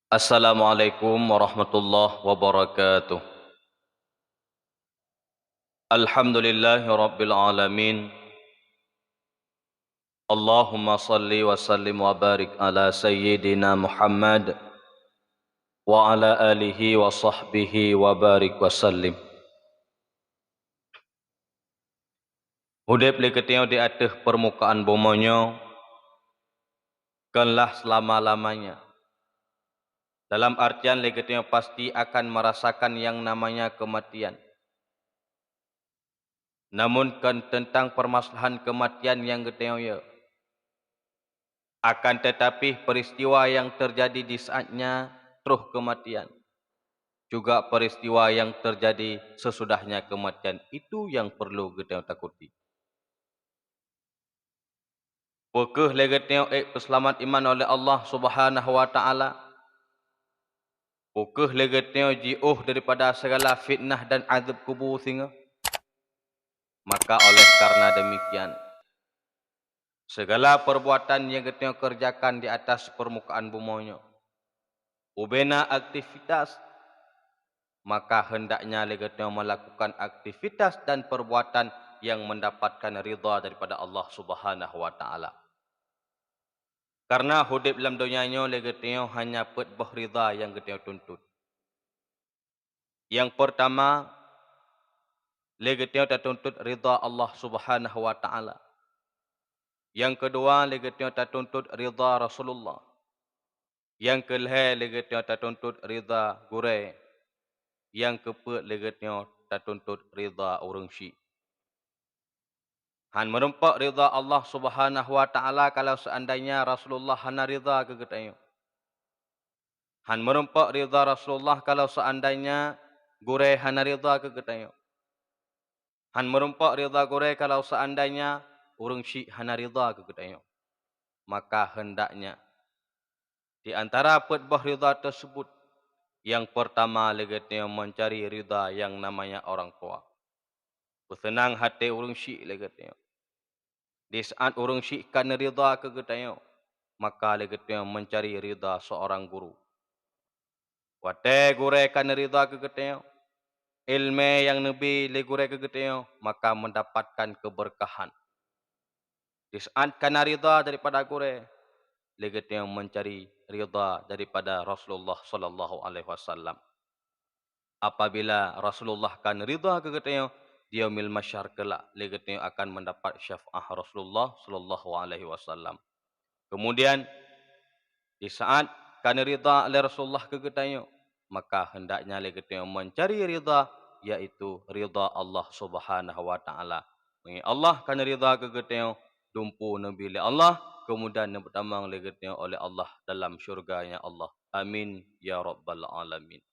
Assalamualaikum warahmatullahi wabarakatuh. Alhamdulillahi rabbil alamin. Allahumma salli wa sallim wa barik ala sayyidina Muhammad wa ala alihi wa sahbihi wa barik wa sallim. Hudib leketnya di atas permukaan bumonyo kanlah selama-lamanya. Dalam artian leketnya pasti akan merasakan yang namanya kematian. Namun kan tentang permasalahan kematian yang ketemu akan tetapi peristiwa yang terjadi di saatnya terus kematian. Juga peristiwa yang terjadi sesudahnya kematian. Itu yang perlu kita takuti. Pekeh legetnya selamat iman oleh Allah Subhanahu wa taala. Pekeh legetnya jiuh daripada segala fitnah dan azab kubur singa. Maka oleh karena demikian, segala perbuatan yang kita kerjakan di atas permukaan bumonyo, ubena aktivitas, maka hendaknya kita melakukan aktivitas dan perbuatan yang mendapatkan ridha daripada Allah Subhanahu wa taala. Karena hidup dalam dunianya kita hanya pet berridha yang kita tuntut. Yang pertama, kita tuntut ridha Allah Subhanahu wa taala. Yang kedua, kita tuntut ridha Rasulullah. Yang kelihatan kita tuntut ridha gure. Yang keempat kita tuntut ridha orang syik. Han merempak ridha Allah Subhanahu wa taala kalau seandainya Rasulullah hana ridha ke kita. Han merempak ridha Rasulullah kalau seandainya gure hana ridha ke kita. Han merempak ridha gure kalau seandainya orang syik hana ridha ke kita. Maka hendaknya di antara petbah ridha tersebut, yang pertama legetnya mencari ridha yang namanya orang tua. Bersenang hati orang syik legetnya. Di saat orang syik kan ridha ke kita, maka legetnya mencari ridha seorang guru. Wate gure kan ridha ke kita, ilmu yang nabi le gure ke kita, maka mendapatkan keberkahan. Di saat kan ridha daripada gure, legetnya mencari ridha daripada Rasulullah sallallahu alaihi wasallam. Apabila Rasulullah kan ridha ke kita, dia mil masyar kelak legetnya akan mendapat syafaat Rasulullah sallallahu alaihi wasallam. Kemudian di saat kan ridha oleh Rasulullah ke kita, maka hendaknya legetnya mencari ridha, yaitu ridha Allah Subhanahu wa taala. Allah kan ridha ke kita, dumpu nabi le Allah, kemudian bertamang legetnya oleh Allah dalam syurganya Allah. Amin ya rabbal alamin.